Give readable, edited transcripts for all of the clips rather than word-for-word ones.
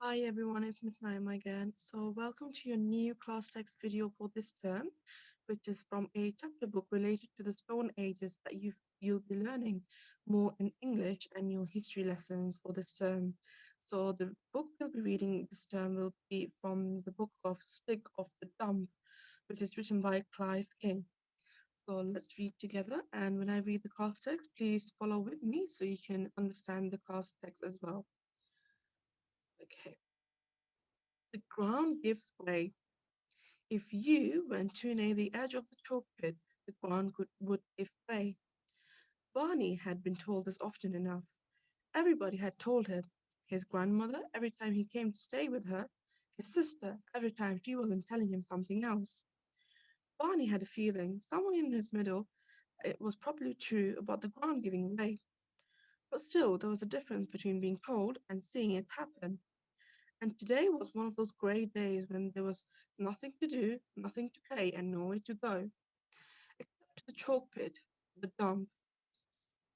Hi everyone, it's Miss Naima again. So welcome to your new class text video for this term, which is from a chapter book related to the Stone Ages that you'll be learning more in English and your history lessons for this term. So the book we'll be reading this term will be from the book of Stig of the Dump, which is written by Clive King. So let's read together, and when I read the class text, please follow with me so you can understand the class text as well. Okay. The ground gives way. If you went too near the edge of the chalk pit, the ground would give way. Barney had been told this often enough. Everybody had told him. His grandmother, every time he came to stay with her, his sister, every time she wasn't telling him something else. Barney had a feeling, somewhere in his middle, it was probably true about the ground giving way. But still, there was a difference between being told and seeing it happen. And today was one of those great days when there was nothing to do, nothing to play, and nowhere to go, except to the chalk pit, the dump.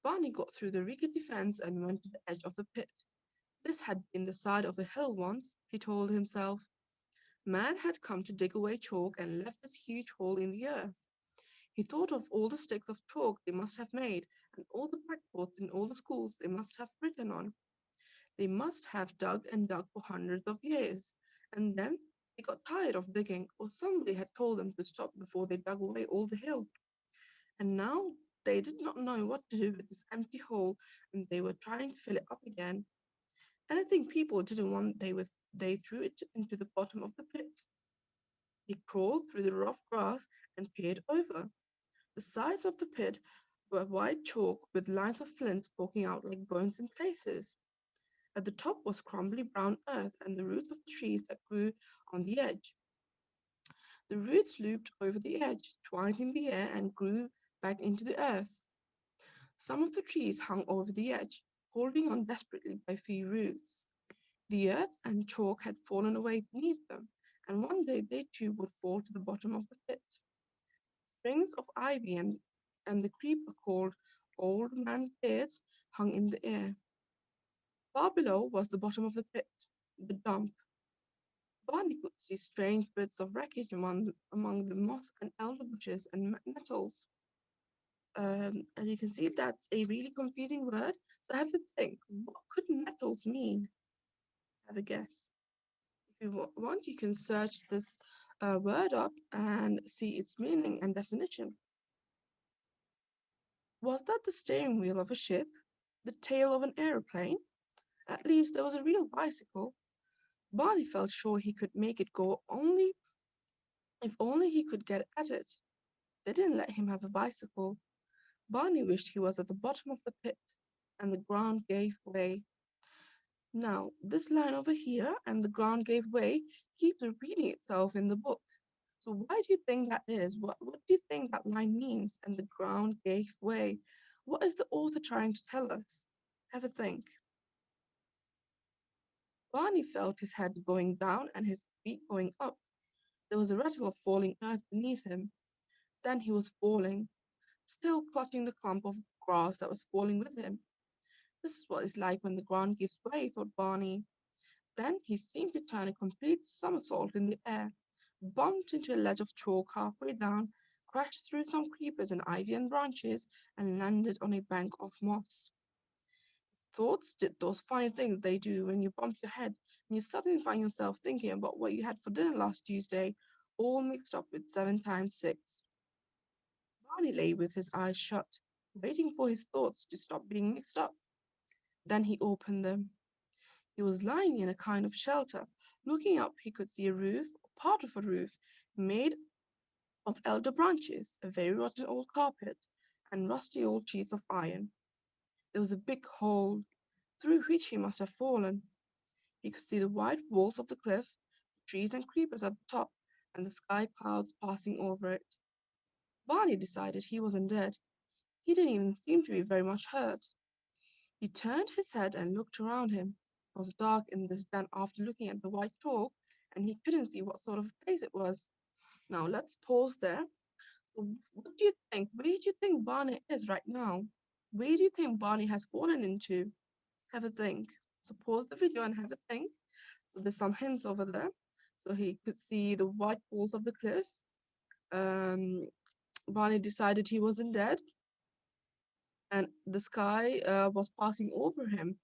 Barney got through the rickety fence and went to the edge of the pit. This had been the side of a hill once, he told himself. Man had come to dig away chalk and left this huge hole in the earth. He thought of all the sticks of chalk they must have made, and all the blackboards in all the schools they must have written on. They must have dug and dug for hundreds of years, and then they got tired of digging, or somebody had told them to stop before they dug away all the hill. And now they did not know what to do with this empty hole, and they were trying to fill it up again. Anything people didn't want, they threw it into the bottom of the pit. He crawled through the rough grass and peered over. The sides of the pit were white chalk with lines of flint poking out like bones in places. At the top was crumbly brown earth and the roots of the trees that grew on the edge. The roots looped over the edge, twined in the air, and grew back into the earth. Some of the trees hung over the edge, holding on desperately by few roots. The earth and chalk had fallen away beneath them, and one day they too would fall to the bottom of the pit. Strings of ivy and the creeper called Old Man's Beards hung in the air. Far below was the bottom of the pit, the dump. Barney could see strange bits of wreckage among the moss and elder bushes and nettles. As you can see, that's a really confusing word. So have a think. What could nettles mean? Have a guess. If you want, you can search this word up and see its meaning and definition. Was that the steering wheel of a ship? The tail of an aeroplane? At least there was a real bicycle. Barney felt sure he could make it go only if only he could get at it. They didn't let him have a bicycle. Barney wished he was at the bottom of the pit, and the ground gave way. Now, this line over here, and the ground gave way, keeps repeating itself in the book. So why do you think that is? What do you think that line means? And the ground gave way. What is the author trying to tell us? Have a think. Barney felt his head going down and his feet going up. There was a rattle of falling earth beneath him. Then he was falling, still clutching the clump of grass that was falling with him. This is what it's like when the ground gives way, thought Barney. Then he seemed to turn a complete somersault in the air, bumped into a ledge of chalk halfway down, crashed through some creepers and ivy and branches, and landed on a bank of moss. His thoughts did those funny things they do when you bump your head and you suddenly find yourself thinking about what you had for dinner last Tuesday, all mixed up with 7 times 6. Barney lay with his eyes shut, waiting for his thoughts to stop being mixed up. Then he opened them. He was lying in a kind of shelter. Looking up, he could see a roof, or part of a roof, made of elder branches, a very rotten old carpet, and rusty old sheets of iron. There was a big hole, through which he must have fallen. He could see the white walls of the cliff, the trees and creepers at the top, and the sky clouds passing over it. Barney decided he wasn't dead. He didn't even seem to be very much hurt. He turned his head and looked around him. It was dark in this den after looking at the white chalk, and he couldn't see what sort of place it was. Now let's pause there. What do you think? Where do you think Barney is right now? Where do you think Barney has fallen into? Have a think. So pause the video and have a think. So there's some hints over there. So he could see the white walls of the cliff. Um, Barney decided he wasn't dead, and the sky was passing over him,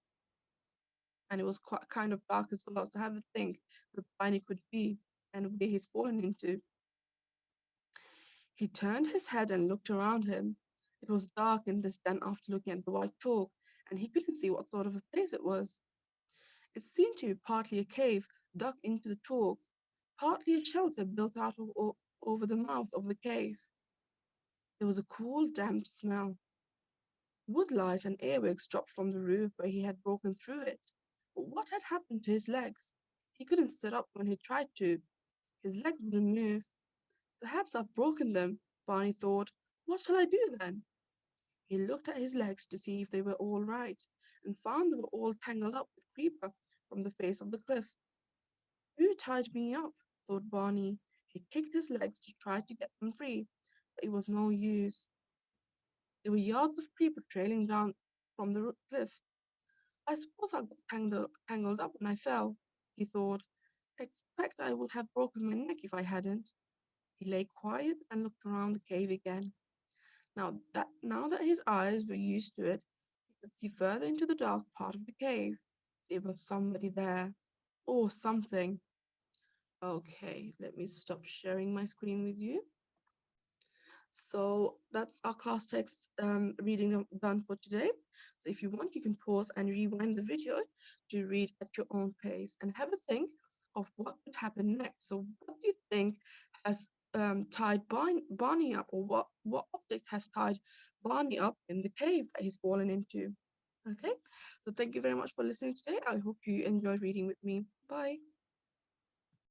and it was quite kind of dark as well. So have a think where Barney could be and where he's fallen into. He turned his head and looked around him. It was dark in this den after looking at the white chalk, and he couldn't see what sort of a place it was. It seemed to be partly a cave dug into the chalk, partly a shelter built out of over the mouth of the cave. There was a cool, damp smell. Wood lice and earwigs dropped from the roof where he had broken through it. But what had happened to his legs? He couldn't sit up when he tried to. His legs wouldn't move. Perhaps I've broken them, Barney thought. What shall I do then? He looked at his legs to see if they were all right, and found they were all tangled up with creeper from the face of the cliff. Who tied me up? Thought Barney. He kicked his legs to try to get them free, but it was no use. There were yards of creeper trailing down from the cliff. I suppose I got tangled up when I fell, he thought. Expect I would have broken my neck if I hadn't. He lay quiet and looked around the cave again. Now that his eyes were used to it, he could see further into the dark part of the cave. There was somebody there, or something. Okay, let me stop sharing my screen with you. So that's our class text reading done for today. So if you want, you can pause and rewind the video to read at your own pace and have a think of what could happen next. So what do you think has tied Barney up, or what object has tied Barney up in the cave that he's fallen into? Okay, so thank you very much for listening today. I hope you enjoyed reading with me. Bye.